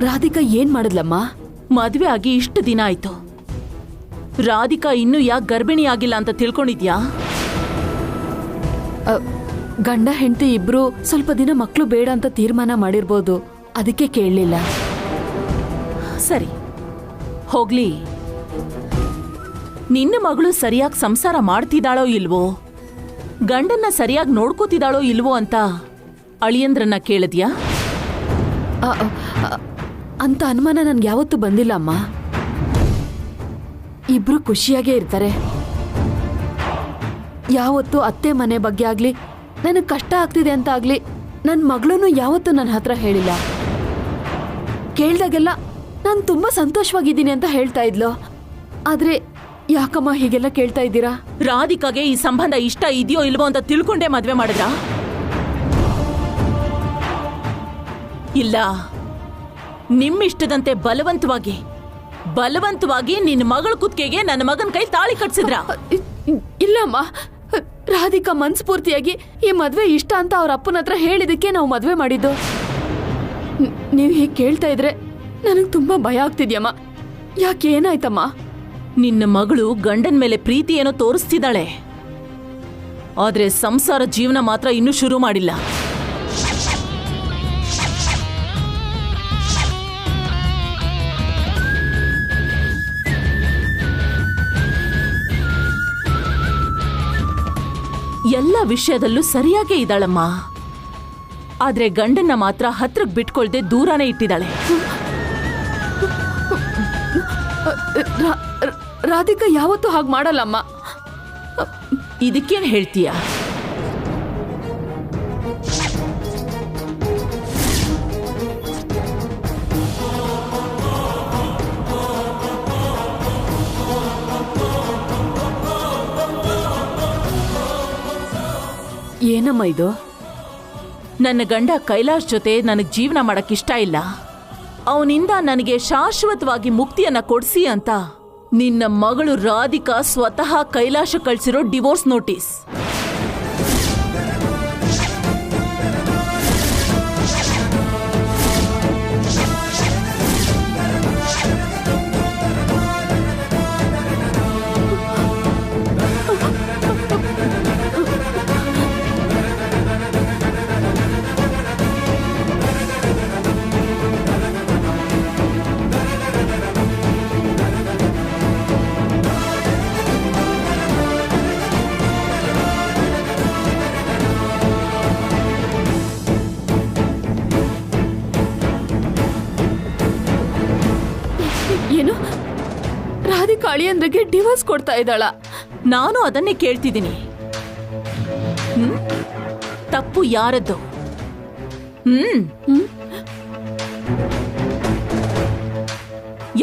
ರಾಧಿಕಾ ಏನ್ ಮಾಡಿದ್ಲಮ್ಮ? ಮದ್ವೆ ಆಗಿ ಇಷ್ಟು ದಿನ ಆಯ್ತು. ರಾಧಿಕಾ ಇನ್ನೂ ಯಾಕೆ ಗರ್ಭಿಣಿ ಆಗಿಲ್ಲ ಅಂತ ತಿಳ್ಕೊಂಡಿದ್ಯಾ? ಗಂಡ ಹೆಂಡತಿ ಇಬ್ರು ಸ್ವಲ್ಪ ದಿನ ಮಕ್ಕಳು ಬೇಡ ಅಂತ ತೀರ್ಮಾನ ಮಾಡಿರ್ಬೋದು, ಅದಕ್ಕೆ ಕೇಳಲಿಲ್ಲ. ಸರಿ ಹೋಗ್ಲಿ, ನಿನ್ನ ಮಗಳು ಸರಿಯಾಗಿ ಸಂಸಾರ ಮಾಡ್ತಿದ್ದಾಳೋ ಇಲ್ವೋ, ಗಂಡನ್ನ ಸರಿಯಾಗಿ ನೋಡ್ಕೋತಿದ್ದಾಳೋ ಇಲ್ವೋ ಅಂತ ಅಳಿಯಂದ್ರನ್ನ ಕೇಳಿದ್ಯಾ? ಅಂತ ಅನುಮಾನ ನನ್ಗೆ ಯಾವತ್ತೂ ಬಂದಿಲ್ಲ ಅಮ್ಮ. ಇಬ್ರು ಖುಷಿಯಾಗೇ ಇರ್ತಾರೆ. ಯಾವತ್ತೂ ಅತ್ತೆ ಮನೆ ಬಗ್ಗೆ ಆಗ್ಲಿ, ನನಗೆ ಕಷ್ಟ ಆಗ್ತಿದೆ ಅಂತ ಆಗ್ಲಿ ನನ್ನ ಮಗಳೂ ಯಾವತ್ತೂ ನನ್ನ ಹತ್ರ ಹೇಳಿಲ್ಲ. ಕೇಳ್ದಾಗೆಲ್ಲ ನಾನು ತುಂಬಾ ಸಂತೋಷವಾಗಿದ್ದೀನಿ ಅಂತ ಹೇಳ್ತಾ ಇದ್ಲು. ಆದ್ರೆ ಯಾಕಮ್ಮ ಹೀಗೆಲ್ಲ ಕೇಳ್ತಾ ಇದ್ದೀರಾ? ರಾಧಿಕಾಗೆ ಈ ಸಂಬಂಧ ಇಷ್ಟ ಇದೆಯೋ ಇಲ್ವೋ ಅಂತ ತಿಳ್ಕೊಂಡೇ ಮದ್ವೆ ಮಾಡಿದ್ರಾ? ಇಲ್ಲ, ನಿಮ್ಮಿಷ್ಟದಂತೆ ಬಲವಂತವಾಗಿ ನಿನ್ನ ಮಗಳ ಕುತ್ತಿಗೆಗೆ ನನ್ನ ಮಗನ ಕೈ ತಾಳಿ ಕಟ್ಸಿದ್ರ? ಇಲ್ಲಮ್ಮ, ರಾಧಿಕಾ ಮನ್ಸ್ಫೂರ್ತಿಯಾಗಿ ಈ ಮದ್ವೆ ಇಷ್ಟ ಅಂತ ಅವ್ರ ಅಪ್ಪನ ಹತ್ರ ಹೇಳಿದಕ್ಕೆ ನಾವು ಮದ್ವೆ ಮಾಡಿದ್ದು. ನೀವು ಹೀಗೆ ಕೇಳ್ತಾ ಇದ್ರೆ ನನಗೆ ತುಂಬಾ ಭಯ ಆಗ್ತಿದ್ಯಮ್ಮ. ಯಾಕೆ, ಏನಾಯ್ತಮ್ಮ? ನಿನ್ನ ಮಗಳು ಗಂಡನ ಮೇಲೆ ಪ್ರೀತಿ ಏನೋ ತೋರಿಸ್ತಿದ್ದಾಳೆ, ಆದ್ರೆ ಸಂಸಾರ ಜೀವನ ಮಾತ್ರ ಇನ್ನೂ ಶುರು ಮಾಡಿಲ್ಲ. ಎಲ್ಲ ವಿಷಯದಲ್ಲೂ ಸರಿಯಾಗೇ ಇದ್ದಾಳಮ್ಮ, ಆದ್ರೆ ಗಂಡನ್ನ ಮಾತ್ರ ಹತ್ರಕ್ಕೆ ಬಿಟ್ಕೊಳ್ದೆ ದೂರನೇ ಇಟ್ಟಿದ್ದಾಳೆ. ರಾಧಿಕಾ ಯಾವತ್ತೂ ಹಾಗೆ ಮಾಡಲ್ಲಮ್ಮ. ಇದಕ್ಕೇನು ಹೇಳ್ತೀಯ? ಏನಮ್ಮ ಇದು? ನನ್ನ ಗಂಡ ಕೈಲಾಶ್ ಜೊತೆ ನನಗೆ ಜೀವನ ಮಾಡಕ್ಕಿಷ್ಟ ಇಲ್ಲ, ಅವನಿಂದ ನನಗೆ ಶಾಶ್ವತವಾಗಿ ಮುಕ್ತಿಯನ್ನ ಕೊಡ್ಸಿ ಅಂತ ನಿನ್ನ ಮಗಳು ರಾಧಿಕಾ ಸ್ವತಃ ಕೈಲಾಶ ಕಳ್ಸಿರೋ ಡಿವೋರ್ಸ್ ನೋಟಿಸ್. ಏನು, ರಾಧಿಕಾ ಅಳಿಯಂದ್ರಿಗೆ ಡಿವೋರ್ಸ್ ಕೊಡ್ತಾ ಇದ್ದಾಳ? ನಾನು ಅದನ್ನೇ ಕೇಳ್ತಿದ್ದೀನಿ. ತಪ್ಪು ಯಾರದ್ದು?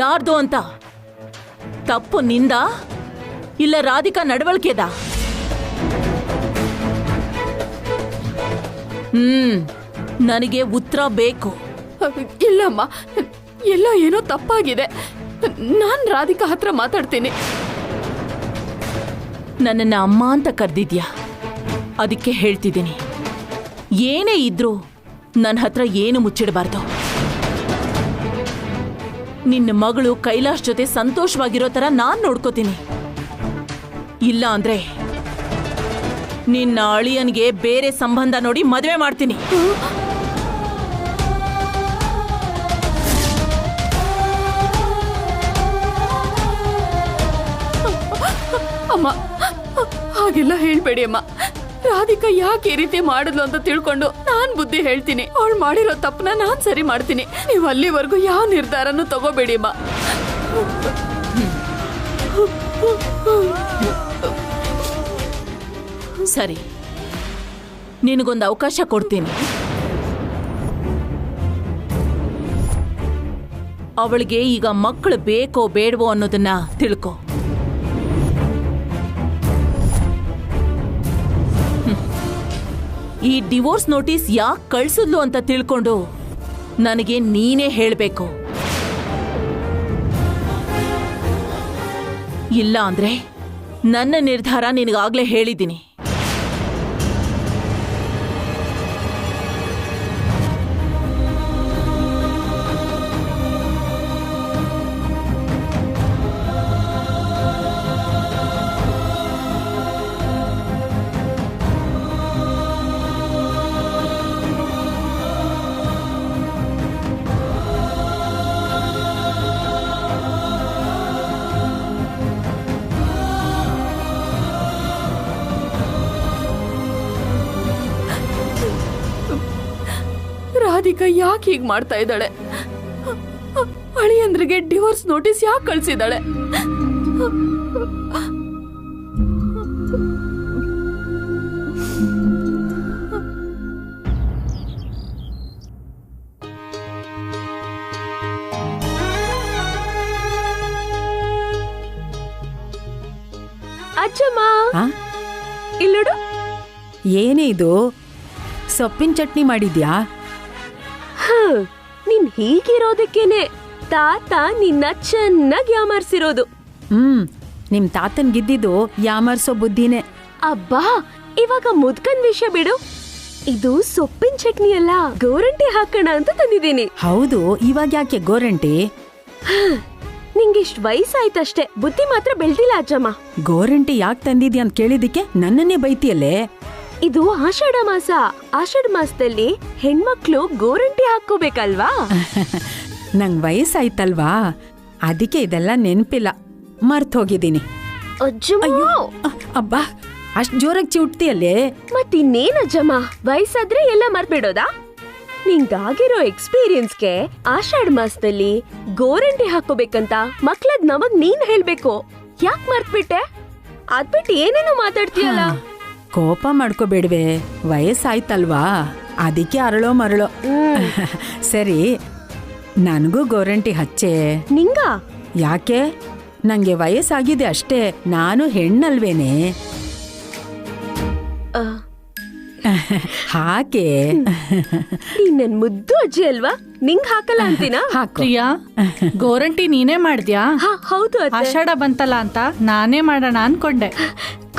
ಯಾರ್ದು ಅಂತ? ತಪ್ಪು ನಿಂದ ಇಲ್ಲ ರಾಧಿಕಾ ನಡವಳಿಕೆದ? ನನಗೆ ಉತ್ತರ ಬೇಕು. ಇಲ್ಲಮ್ಮ, ಎಲ್ಲ ಏನೋ ತಪ್ಪಾಗಿದೆ. ನಾನ್ ರಾಧಿಕಾ ಹತ್ರ ಮಾತಾಡ್ತೀನಿ. ನನ್ನನ್ನ ಅಮ್ಮ ಅಂತ ಕರೆದಿದ್ಯಾ, ಅದಕ್ಕೆ ಹೇಳ್ತಿದ್ದೀನಿ, ಏನೇ ಇದ್ರೂ ನನ್ನ ಹತ್ರ ಏನು ಮುಚ್ಚಿಡಬಾರ್ದು. ನಿನ್ನ ಮಗಳು ಕೈಲಾಶ್ ಜೊತೆ ಸಂತೋಷವಾಗಿರೋ ತರ ನಾನ್ ನೋಡ್ಕೋತೀನಿ. ಇಲ್ಲ ಅಂದ್ರೆ ನಿನ್ನ ಅಳಿಯನ್ಗೆ ಬೇರೆ ಸಂಬಂಧ ನೋಡಿ ಮದುವೆ ಮಾಡ್ತೀನಿ. ಅಮ್ಮ, ಹಾಗೆಲ್ಲ ಹೇಳ್ಬೇಡಿ ಅಮ್ಮ. ರಾಧಿಕಾ ಯಾಕೆ ಈ ರೀತಿ ಮಾಡಿದ್ಲು ಅಂತ ತಿಳ್ಕೊಂಡು ನಾನ್ ಬುದ್ಧಿ ಹೇಳ್ತೀನಿ. ಅವಳು ಮಾಡಿರೋ ತಪ್ಪನ್ನ ನಾನ್ ಸರಿ ಮಾಡ್ತೀನಿ. ನೀವು ಅಲ್ಲಿವರೆಗೂ ಯಾವ ನಿರ್ಧಾರನೂ ತಗೋಬೇಡಿ ಅಮ್ಮ. ಸರಿ, ನಿನಗೊಂದು ಅವಕಾಶ ಕೊಡ್ತೀನಿ. ಅವಳಿಗೆ ಈಗ ಮಕ್ಕಳು ಬೇಕೋ ಬೇಡವೋ ಅನ್ನೋದನ್ನ ತಿಳ್ಕೊ. ಈ ಡಿವೋರ್ಸ್ ನೋಟಿಸ್ ಯಾಕೆ ಕಳ್ಸಿದ್ಲು ಅಂತ ತಿಳ್ಕೊಂಡು ನನಗೆ ನೀನೇ ಹೇಳ್ಬೇಕು. ಇಲ್ಲ ಅಂದ್ರೆ ನನ್ನ ನಿರ್ಧಾರ ನಿನಗಾಗ್ಲೇ ಹೇಳಿದ್ದೀನಿ. ರಾಧಿಕಾ ಯಾಕೆ ಹೀಗ್ ಮಾಡ್ತಾ ಇದ್ದಾಳೆ? ಅಳಿಯಂದ್ರಿಗೆ ಡಿವೋರ್ಸ್ ನೋಟಿಸ್ ಯಾಕೆ ಕಳ್ಸಿದಾಳೆ? ಅಜ್ಜಮ್ಮ ಇಲ್ಲೋಡು. ಏನೇ ಇದು? ಸೊಪ್ಪಿನ ಚಟ್ನಿ ಮಾಡಿದ್ಯಾ? ನೀನ್ ಹೀಗಿರೋದಕ್ಕೇನೆ ತಾತ ನಿನ್ನ ಚೆನ್ನಾಗಿ ಯಾಮಾರ್ಸಿರೋದು. ನಿಮ್ ತಾತನ್ ಗಿದ್ದಿದ್ದು ಯಾಮರ್ಸೋ ಬುದ್ಧಿನೇ. ಅಬ್ಬಾ, ಇವಾಗ ಮುದ್ಕನ್ ವಿಷಯ ಬಿಡು. ಇದು ಸೊಪ್ಪಿನ ಚಟ್ನಿ ಅಲ್ಲ, ಗೋರಂಟಿ ಹಾಕೋಣ ಅಂತ ತಂದಿದ್ದೀನಿ. ಹೌದು, ಇವಾಗ ಯಾಕೆ ಗೋರಂಟಿ? ನಿಂಗಿಷ್ಟ್ ವಯಸ್ಸಾಯ್ತಷ್ಟೇ, ಬುದ್ಧಿ ಮಾತ್ರ ಬೆಳ್ದಿಲ್ಲ ಅಜ್ಜಮ್ಮ. ಗೋರಂಟಿ ಯಾಕೆ ತಂದಿದ್ಯಾ ಅಂತ ಕೇಳಿದಕ್ಕೆ ನನ್ನನ್ನೇ ಬೈತಿಯಲ್ಲೇ. ಇದು ಆಷಾಢ ಮಾಸ. ಆಷಾಢ ಮಾಸದಲ್ಲಿ ಹೆಣ್ಮಕ್ಳು ಗೋರಂಟಿ ಹಾಕೋಬೇಕಲ್ವಾ? ನಂಗ್ ವಯಸ್ಸಾಯ್ತಲ್ವಾ, ಅದಕ್ಕೆ ಇದೆಲ್ಲ ನೆನ್ಪಿಲ್ಲ, ಮರ್ತ್ ಹೋಗಿದ್ದೀನಿ. ಅಜ್ಜಮ್ಮ, ಅಬ್ಬಾ, ಅಷ್ಟ್ ಜೋರಾಗಿ ಚಿಟ್ತಿಯಲ್ಲೇ. ಮತ್ತಿನ್ನೇನ್ ಅಜ್ಜಮ್ಮ, ವಯಸ್ಸಾದ್ರೆ ಎಲ್ಲ ಮರ್ಬಿಡೋದಾ? ನಿಂಗಾಗಿರೋ ಎಕ್ಸ್ಪೀರಿಯನ್ಸ್ಗೆ ಆಷಾಢ ಮಾಸದಲ್ಲಿ ಗೋರಂಟಿ ಹಾಕೋಬೇಕಂತ ಮಕ್ಳದ್ ನಮಗ್ ನೀನ್ ಹೇಳ್ಬೇಕು. ಯಾಕ್ ಮರ್ತ್ಬಿಟ್ಟೆ? ಅದ್ಬಿಟ್ಟು ಏನೇನೋ ಮಾತಾಡ್ತೀಯಲ್ಲ. ಕೋಪ ಮಾಡ್ಕೋಬೇಡ್ವೆ, ವಯಸ್ಸಾಯ್ತಲ್ವಾ, ಅದಕ್ಕೆ ಅರಳೋ ಮರಳೋ. ಸರಿ, ನನಗೂ ಗೋರಂಟಿ ಹಚ್ಚೆ. ನಿಂಗ ಯಾಕೆ? ನಂಗೆ ವಯಸ್ಸಾಗಿದೆ ಅಷ್ಟೇ, ನಾನು ಹೆಣ್ಣಲ್ವೇನೆ. ಹಾಕೆ ನೀನ್ ನನ್ ಮುದ್ದು ಅಜ್ಜಿ ಅಲ್ವಾ, ನಿಂಗ್ ಹಾಕಲ್ಲ ಅಂತೀನ? ಪ್ರಿಯಾ, ಗೋರಂಟಿ ನೀನೇ ಮಾಡ್ದ್ಯಾ? ಹೌದು ಅತ್ತೆ. ಆಷಾಢ ಬಂತಲ್ಲ ಅಂತ ನಾನೇ ಮಾಡೋಣ ಅನ್ಕೊಂಡೆ.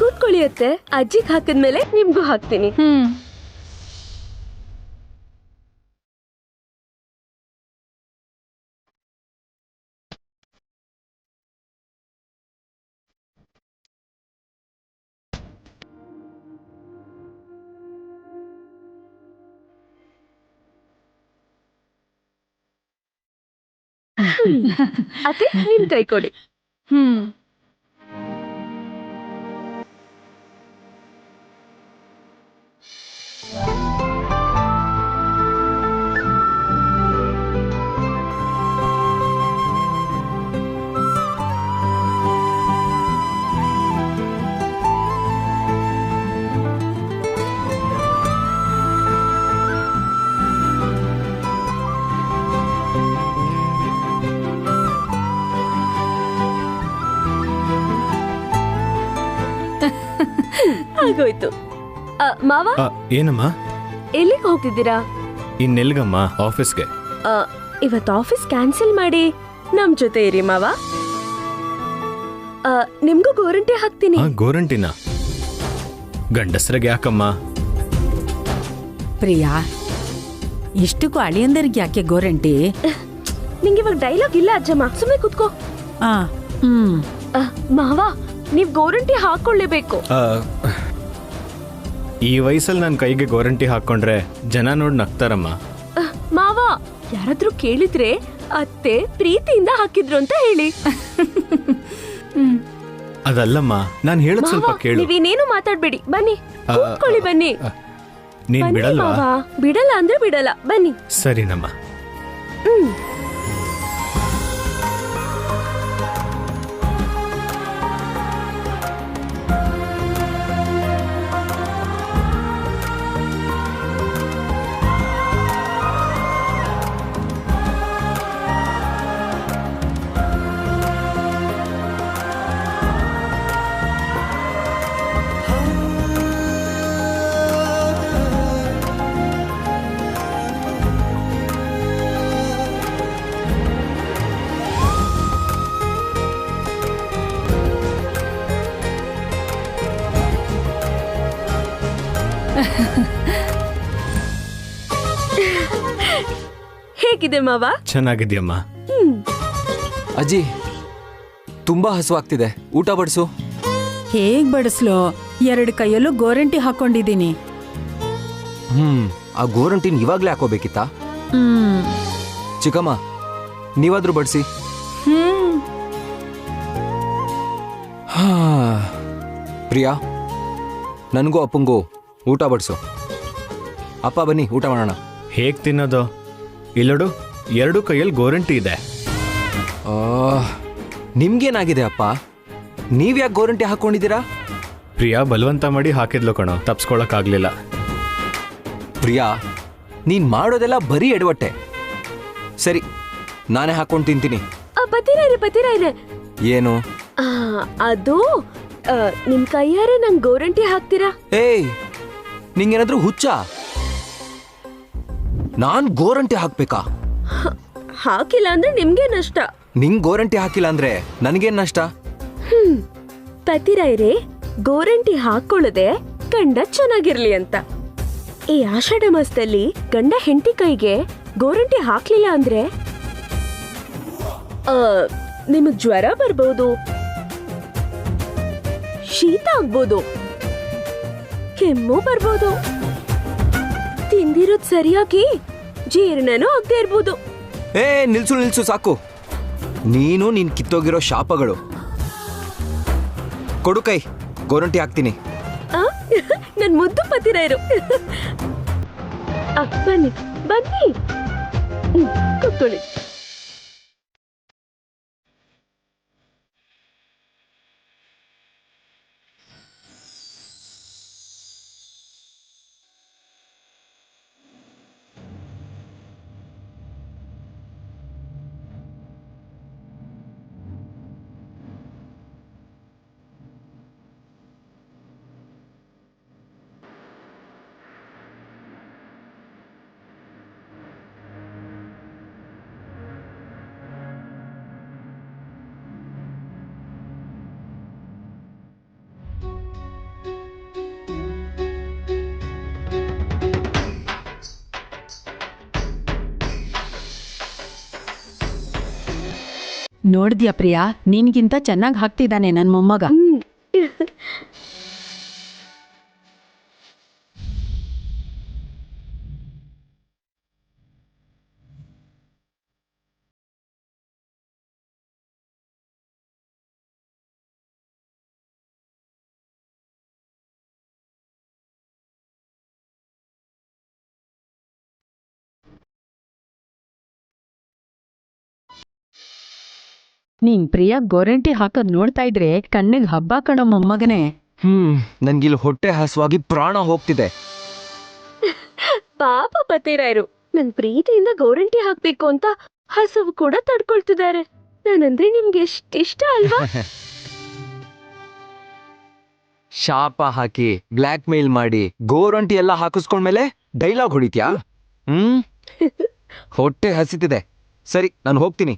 ಕೂತ್ಕೊಳ್ಳಿ ಅತ್ತೆ, ಅಜ್ಜಿಗ್ ಹಾಕಿದ್ಮೇಲೆ ನಿಮ್ಗೂ ಹಾಕ್ತೀನಿ. ಅತ್ತೆ, ನಿಮ್ ಕೈ ಕೊಡಿ. ಆಗೋಯ್ತು. ಮಾವ, ಏನಮ್ಮ? ಎಲ್ಲಿಗೆ ಹೋಗ್ತಿದ್ದೀರಾ? ಇನ್ನೆಲ್ಗಮ್ಮ? ಆಫೀಸ್ಗೆ. ಇವತ್ತು ಆಫೀಸ್ ಕ್ಯಾನ್ಸಲ್ ಮಾಡಿ ನಮ್ ಜೊತೆ ಇರಿ ಮಾವ. ನಿಮ್ಗೂ ಗೋರಂಟಿ ಹಾಕ್ತೀನಿ. ಗೋರಂಟಿನ ಗಂಡಸ್ರಿಗೆ ಯಾಕಮ್ಮ? ಪ್ರಿಯಾ, ಇಷ್ಟಕ್ಕೂ ಅಳಿಯಂದರಿಗೆ ಯಾಕೆ ಗೋರಂಟಿ? ನಿಂಗೆ ಇವಾಗ ಡೈಲಾಗ್ ಇಲ್ಲ ಅಜ್ಜಮ್ಮ, ಸುಮ್ಮನೆ ಕುತ್ಕೋ. ಮಾವ, ನೀವ್ ಗೋರಂಟಿ ಹಾಕೊಳ್ಳೇಬೇಕು. ಈ ವಯಸ್ಸಲ್ಲಿ ನನ್ನ ಕೈಗೆ ಗೋರಂಟಿ ಹಾಕೊಂಡ್ರೆ ಜನ ನೋಡ್ ನಗ್ತಾರಮ್ಮ. ಮಾವ, ಯಾರಾದ್ರೂ ಕೇಳಿದ್ರೆ ಅತ್ತೆ ಪ್ರೀತಿಯಿಂದ ಹಾಕಿದ್ರು ಅಂತ ಹೇಳಿ. ಅದಲ್ಲಮ್ಮ, ನಾನ್ ಹೇಳದ್ ಸ್ವಲ್ಪ ಕೇಳು. ನೀವೇನೇನು ಮಾತಾಡ್ಬೇಡಿ, ಬನ್ನಿ ಕೂತ್ಕೊಳ್ಳಿ. ಬನ್ನಿ. ನೀನ್ ಬಿಡಲ್ವಾ? ಬಿಡಲ್ಲ ಅಂದ್ರೆ ಬಿಡಲ್ಲ, ಬನ್ನಿ. ಸರಿನಮ್ಮ. ಹೇಗಿದೆ ಮಾವ? ಚೆನ್ನಾಗಿದ್ಯಮ್ಮ. ಅಜ್ಜಿ, ತುಂಬಾ ಹಸುವಾಗ್ತಿದೆ, ಊಟ ಬಡಿಸು. ಹೇಗ್ ಬಡಿಸ್ಲೋ? 2 ಕೈಯಲ್ಲೂ ಗೋರಂಟಿ ಹಾಕೊಂಡಿದ್ದೀನಿ. ಆ ಗೋರಂಟಿನ ಇವಾಗ್ಲೇ ಹಾಕೋಬೇಕಿತ್ತಾ? ಚಿಕ್ಕಮ್ಮ, ನೀವಾದ್ರೂ ಬಡಿಸಿ. ಪ್ರಿಯಾ, ನನಗೂ ಅಪ್ಪಂಗೂ ಊಟ ಬಡಿಸು. ಅಪ್ಪ ಬನ್ನಿ ಊಟ ಮಾಡೋಣ. ಹೇಗೆ ತಿನ್ನೋದು? ಇಲ್ಲೋಡು, 2 ಕೈಯಲ್ಲಿ ಗೋರಂಟಿ ಇದೆ. ನಿಮ್ಗೇನಾಗಿದೆ ಅಪ್ಪ? ನೀವ್ಯಾಕೆ ಗೋರಂಟಿ ಹಾಕೊಂಡಿದ್ದೀರಾ? ಪ್ರಿಯಾ ಬಲವಂತ ಮಾಡಿ ಹಾಕಿದ್ಲು ಕಣೋ, ತಪ್ಸ್ಕೊಳಕ್ಕಾಗ್ಲಿಲ್ಲ. ಪ್ರಿಯಾ, ನೀನ್ ಮಾಡೋದೆಲ್ಲ ಬರೀ ಎಡವಟ್ಟೆ. ಸರಿ, ನಾನೇ ಹಾಕೊಂಡು ತಿಂತೀನಿ. ಪತಿರಾಯ್ರೆ ಏನು? ಅದು ನಿಮ್ ಕೈಯಾರೆ ನಂಗ್ ಗೋರಂಟಿ ಹಾಕ್ತೀರಾ? ಏಯ್, ನಿಂಗೇನಾದ್ರೂ ಹುಚ್ಚ? ನಾನ್ ಗೋರಂಟಿ ಹಾಕ್ಬೇಕಾ? ಹಾಕಿಲ್ಲ ಅಂದ್ರೆ ನಿಮ್ಗೆ ನಷ್ಟ. ನಿಂಗ್ ಗೋರಂಟಿ ಹಾಕಿಲ್ಲ ಅಂದ್ರೆ ನನ್ಗೇನ್ ನಷ್ಟ? ಪತಿರಾಯ್ರೆ, ಗೋರಂಟಿ ಹಾಕೊಳ್ಳದೆ ಗಂಡ ಚೆನ್ನಾಗಿರ್ಲಿ ಅಂತ. ಈ ಆಷಾಢ ಮಾಸದಲ್ಲಿ ಗಂಡ ಹೆಂಡತಿ ಕೈಗೆ ಗೋರಂಟಿ ಹಾಕ್ಲಿಲ್ಲ ಅಂದ್ರೆ ನಿಮಗ್ ಜ್ವರ ಬರ್ಬೋದು, ಶೀತ ಆಗ್ಬೋದು, ಕೆಮ್ಮು ಬರ್ಬೋದು, ತಿಂದಿರೋದ್ ಸರಿಯಾಗಿ ಜೀರ್ಣನೂ ಆಗದೆ ಇರ್ಬೋದು. ನಿಲ್ಸು ಸಾಕು. ನೀನು ನೀನ್ ಕಿತ್ತೋಗಿರೋ ಶಾಪಗಳು. ಕೊಡು ಕೈ, ಗೋರಂಟಿ ಹಾಕ್ತೀನಿ. ನನ್ ಮುದ್ದು ಪತಿರಾಯರು. ಬನ್ನಿ ಬನ್ನಿ, ಕೂತ್ಕೊಳ್ಳಿ. ನೋಡ್ದ್ಯಾ ಪ್ರಿಯಾ, ನಿನ್ಗಿಂತ ಚೆನ್ನಾಗಿ ಹಾಕ್ತಿದ್ದಾನೆ ನನ್ ಮೊಮ್ಮಗ. ನೀನ್ ಪ್ರಿಯಾ ಗೋರಂಟಿ ಹಾಕೋದ್ ನೋಡ್ತಾ ಇದ್ರೆ ಕಣ್ಣಿಗೆ ಹಬ್ಬ ಕಣೋ ಮೊಮ್ಮಗನೇ. ನನ್ಗಿಲ್ಲಿ ಹೊಟ್ಟೆ ಹಸುವಾಗಿ ಪ್ರಾಣ ಹೋಗ್ತಿದೆ. ಪಾಪ ಪತಿರಾಯರು ನನ್ ಪ್ರೀತಿಯಿಂದ ಗೋರಂಟಿ ಹಾಕ್ಬೇಕು ಅಂತ ಹಸುವು ಕೂಡ ತಡ್ಕೊಳ್ತಿದ್ದಾರೆ. ನಾನಂದ್ರೆ ನಿಮ್ಗೆ ಎಷ್ಟಿಷ್ಟ ಅಲ್ವಾ? ಶಾಪ ಹಾಕಿ ಬ್ಲ್ಯಾಕ್ ಮೇಲ್ ಮಾಡಿ ಗೋರಂಟಿ ಎಲ್ಲ ಹಾಕಿಸ್ಕೊಂಡ್ಮೇಲೆ ಡೈಲಾಗ್ ಹೊಡಿತ್ಯಾ? ಹೊಟ್ಟೆ ಹಸಿತಿದೆ. ಸರಿ, ನಾನು ಹೋಗ್ತೀನಿ.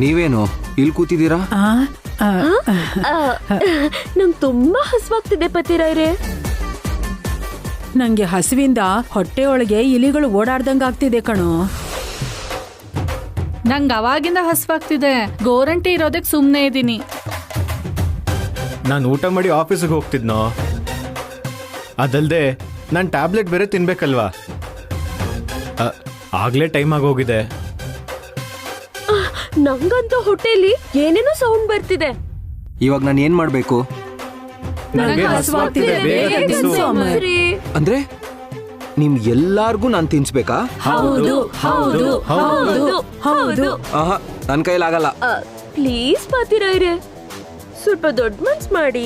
ನೀವೇನು ಇಲ್ಲಿ ಕೂತಿದ್ದೀರಾ? ನಂಗ್ ತುಂಬಾ ಹಸುವಾಗ್ತಿದೆ ಪತಿರಾಯ್ರೆ. ನಂಗೆ ಹಸುವಿಂದ ಹೊಟ್ಟೆ ಒಳಗೆ ಇಲಿಗಳು ಓಡಾಡ್ದಂಗ ಆಗ್ತಿದೆ ಕಣೋ. ನಂಗ್ ಅವಾಗಿಂದ ಹಸ್ವಾಗ್ತಿದೆ. ಗೋರಂಟಿ ಇರೋದಕ್ ಸುಮ್ನೆ ಇದೀನಿ. ನಾನು ಊಟ ಮಾಡಿ ಆಫೀಸಿಗೆ ಹೋಗ್ತಿದ್ನೋ. ಅದಲ್ದೆ ನಾನು ಟ್ಯಾಬ್ಲೆಟ್ ಬೇರೆ ತಿನ್ಬೇಕಲ್ವಾ, ಆಗ್ಲೇ ಟೈಮ್ ಆಗೋಗಿದೆ. ನಂಗಂತೂ ಹೊಟ್ಟೆಲಿ ಏನೇನೋ ಸೌಂಡ್ ಬರ್ತಿದೆ. ಇವಾಗ ನಾನು ಏನ್ ಮಾಡ್ಬೇಕು? ನನಗೆ ಹಸುವಾಗ್ತಿದೆ, ಬೇಗ ತಿನ್ಸು. ಅಂದ್ರೆ ನಿಮ್ ಎಲ್ಲಾರ್ಗೂ ನಾನ್ ತಿನ್ಸ್ಬೇಕಾ? ಹೌದು ಹೌದು ಹೌದು ಹೌದು. ಆಹಾ, ನನ್ ಕೈಲಾಗಲ್ಲ. ಪ್ಲೀಸ್ ಪತಿರಾಯ್ರೆ, ಸ್ವಲ್ಪ ದೊಡ್ಡ ಮನ್ಸ್ ಮಾಡಿ.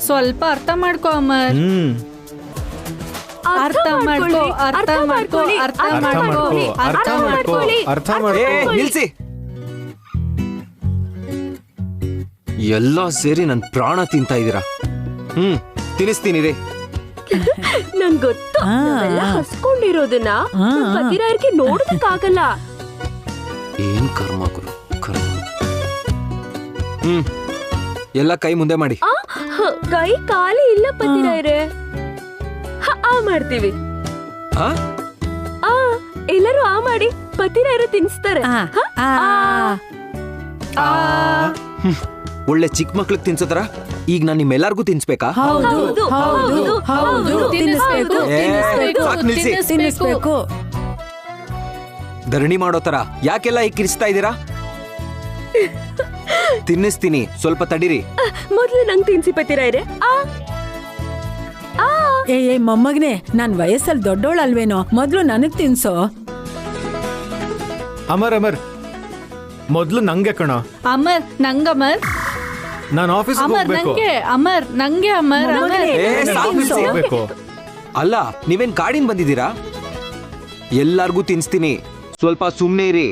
ಸ್ವಲ್ಪ ಅರ್ಥ ಮಾಡ್ಕೋ ಅಮರ್. ಅರ್ಥ ಮಾಡ್ಕೋ, ಅರ್ಥ ಮಾಡ್ಕೋ, ಅರ್ಥ ಮಾಡ್ಕೋ, ಅರ್ಥ ಮಾಡ್ಕೋ, ಅರ್ಥ ಮಾಡ್ಕೋ. ನಿಲ್ಸಿ. ಎಲ್ಲ ಸೇರಿ ನನ್ ಪ್ರಾಣ ತಿಂತಾ ಇದೀರಾ. ತಿನ್ನಿಸ್ತೀನಿ ರೀ. ನಂಗ್ ಗೊತ್ತು, ನಾವೆಲ್ಲ ಹಸ್ಕೊಂಡಿರೋದನ್ನ ಪತಿರಾಯರ್ಗೆ ನೋಡೋದಕ್ಕಾಗಲ್ಲ. ಏನ್ ಕರ್ಮ ಗುರು, ಕರ್ಮ. ಎಲ್ಲ ಕೈ ಮುಂದೆ ಮಾಡಿ. ಕೈ ಖಾಲಿ ಇಲ್ಲ ಪತಿರಾಯ್ರೆ. ಆ ಮಾಡ್ತೀವಿ. ಹಾ ಎಲ್ಲರೂ ಆ ಮಾಡಿ ಪತಿರಾಯ್ರೆ ತಿನ್ಸ್ತಾರೆ. ಒಳ್ಳೆ ಚಿಕ್ಕ ಮಕ್ಳಿಗೆ ತಿನ್ಸೋತರ ಈಗ ನಾನು ನಿಮ್ಮೆಲ್ಲರಿಗೂ ತಿನ್ಸ್ಬೇಕಾ? ಹೌದು ಹೌದು ಹೌದು ತಿನ್ನಿಸ್ಬೇಕು ಸಾಕ್ ನಿಲ್ಸಿ. ತಿನ್ನಿಸ್ಬೇಕು. ಧರಣಿ ಮಾಡೋ ತರ ಯಾಕೆಲ್ಲ ಈಗ ಕಿರಿಸ್ತಾ ಇದ್ದೀರಾ? ತಿನ್ನಿಸ್ತೀನಿ, ಸ್ವಲ್ಪ ತಡೀರಿ. ಮೊದ್ಲು ನಂಗ್ ತಿನ್ಸಿ ಪತಿರಾಯ್ರೆ. ಏ ಮೊಮ್ಮಗನೆ, ನಾನ್ ವಯಸ್ಸಲ್ಲಿ ದೊಡ್ಡೋಳಲ್ವೇನೋ, ಮೊದ್ಲು ನನಗ್ ತಿನ್ಸೋ. ಅಮರ್ ಮೊದ್ಲು ನಂಗೆ ಕಣ. ಅಮರ್ ನಂಗಮರ್. ನಾನು ಆಫೀಸ್ ಅಮರ್ ಹೋಗ್ಬೇಕು. ನಂಗೆ ಅಮರ್ ನಂಗೆ ಅಮರ್ ಅಮರ್. ಸಾಕ್ ನಿಲ್ಸಿ. ಹೋಗ್ಬೇಕು. ಅಲ್ಲ, ನೀವೇನ್ ಕಾಡಿನ ಬಂದಿದ್ದೀರಾ? ಎಲ್ಲಾರ್ಗೂ ತಿನ್ಸ್ತೀನಿ, ಸ್ವಲ್ಪ ಸುಮ್ನೆ ಇರಿ.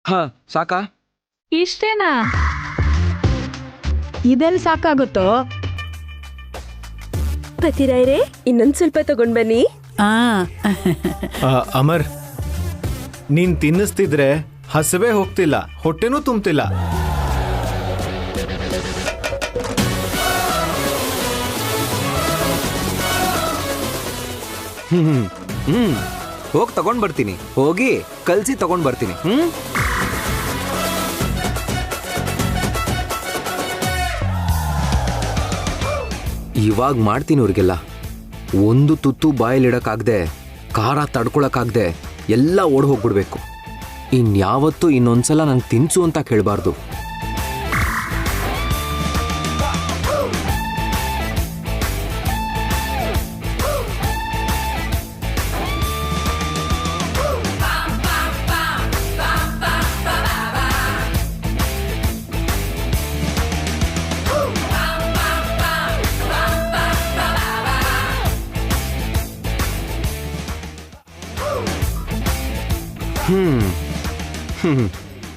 ಹಾ, ಸಾಕಾ? ಇಷ್ಟೇನಾ? ಇದೆಲ್ಲ ಸಾಕಾಗುತ್ತೋ? ಪತಿರಾಯ್ರೆ ಇನ್ನೊಂದ್ ಸ್ವಲ್ಪ ತಗೊಂಡ್ ಬನ್ನಿ. ಅಮರ್, ನೀನ್ ತಿನ್ನಿಸ್ತಿದ್ರೆ ಹಸವೇ ಹೋಗ್ತಿಲ್ಲ, ಹೊಟ್ಟೆನೂ ತುಂಬ್ತಿಲ್ಲ. ಹೋಗಿ ತಗೊಂಡ್ ಬರ್ತೀನಿ. ಹೋಗಿ ಕಲ್ಸಿ ತಗೊಂಡ್ ಬರ್ತೀನಿ. ಇವಾಗ ಮಾಡ್ತೀನಿ ಅವ್ರಿಗೆಲ್ಲ. ಒಂದು ತುತ್ತು ಬಾಯಲ್ಲಿಡಕ್ಕಾಗ್ದೆ, ಖಾರ ತಡ್ಕೊಳಕ್ಕಾಗ್ದೆ ಎಲ್ಲ ಓಡ್ ಹೋಗ್ಬಿಡ್ಬೇಕು. ಇನ್ಯಾವತ್ತೂ ಇನ್ನೊಂದ್ಸಲ ನಂಗೆ ತಿನ್ಸು ಅಂತ ಕೇಳಬಾರ್ದು.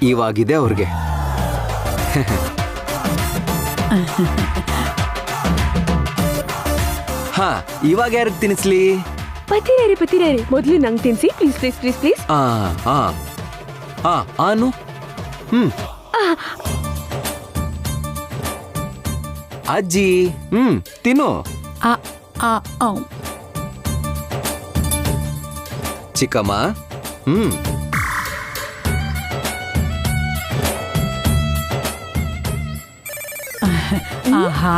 ಇವಾಗಿದೆ ಅವ್ರಿಗೆ. ಹಾ, ಇವಾಗ ಯಾರಿಗೆ ತಿನ್ನಿಸ್ಲಿ? ಪತಿರಾಯ್ರೆ ಮೊದ್ಲು ನಂಗ್ ತಿನ್ಸಿ ಪ್ಲೀಸ್ ಪ್ಲೀಸ್ ಪ್ಲೀಸ್ ಪ್ಲೀಸ್. ಆನು. ಅಜ್ಜಿ, ತಿನ್ನು. ಚಿಕ್ಕಮ್ಮ. ಆಹಾ,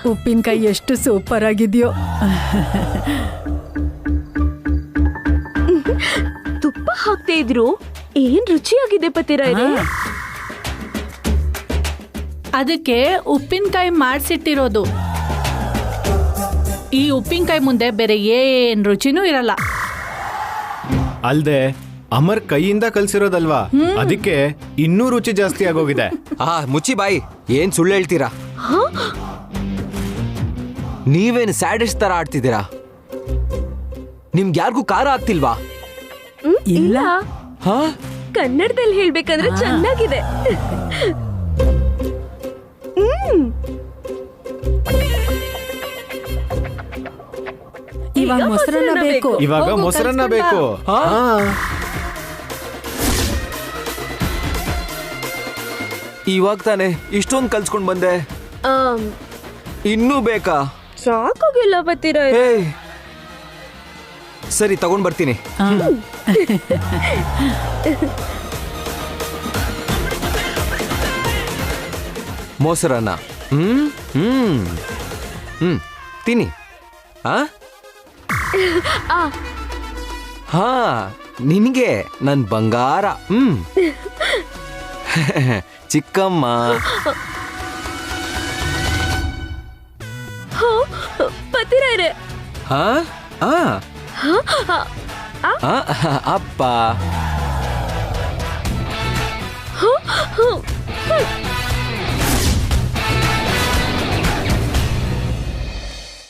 ಉಪ್ಪಿನಕಾಯಿ ಎಷ್ಟು ಸೂಪರ್ ಆಗಿದ್ಯೋ. ತುಪ್ಪ ಹಾಕ್ತಾ ಇದ್ರು, ಏನ್ ರುಚಿಯಾಗಿದೆ ಪತಿರಾಯ್ರೆ. ಅದಕ್ಕೆ ಉಪ್ಪಿನಕಾಯಿ ಮಾಡ್ಸಿಟ್ಟಿರೋದು. ಈ ಉಪ್ಪಿನಕಾಯಿ ಮುಂದೆ ಬೇರೆ ಏನ್ ರುಚಿನೂ ಇರಲ್ಲ. ಅಲ್ದೆ ಅಮರ್ ಕೈಯಿಂದ ಕಲ್ಸಿರೋದಲ್ವಾ, ಅದಕ್ಕೆ ಇನ್ನೂ ರುಚಿ ಜಾಸ್ತಿ ಆಗೋಗಿದೆ. ಮುಚ್ಚಿ ಬಾಯಿ. ಏನ್ ಸುಳ್ಳು ಹೇಳ್ತೀರಾ? ನೀವೇನು ಸ್ಯಾಡಿಸ್ಟ್ ತರ ಆಡ್ತಿದ್ದೀರಾ? ನಿಮ್ಗೆ ಯಾರಿಗೂ ಖಾರ ಆಗ್ತಿಲ್ವಾ? ಇಲ್ಲ, ಹಾ, ಕನ್ನಡದಲ್ಲಿ ಹೇಳ್ಬೇಕಂದ್ರೆ ಚೆನ್ನಾಗಿದೆ. ಇವಾಗ ಮೊಸರನ್ನ ಬೇಕು. ಇವಾಗ ಮೊಸರನ್ನ ಬೇಕು. ಇವಾಗ ತಾನೆ ಇಷ್ಟೊಂದು ಕಲ್ಸ್ಕೊಂಡ್ ಬಂದೆ, ಇನ್ನೂ ಬೇಕಾ? ಸಾಕಾಗಿಲ್ಲ ಪತಿರಾಯ್ರೆ. ಏಯ್, ಸರಿ ತಗೊಂಡ್ ಬರ್ತೀನಿ. ಮೊಸರನ್ನ. ತಿನ್ನಿ. ಹಾ, ನಿನಗೆ ನನ್ ಬಂಗಾರ. ಚಿಕ್ಕಮ್ಮ. ಪತಿರಾಯ್ರೆ ಹಾ, ಆ ಅಪ್ಪ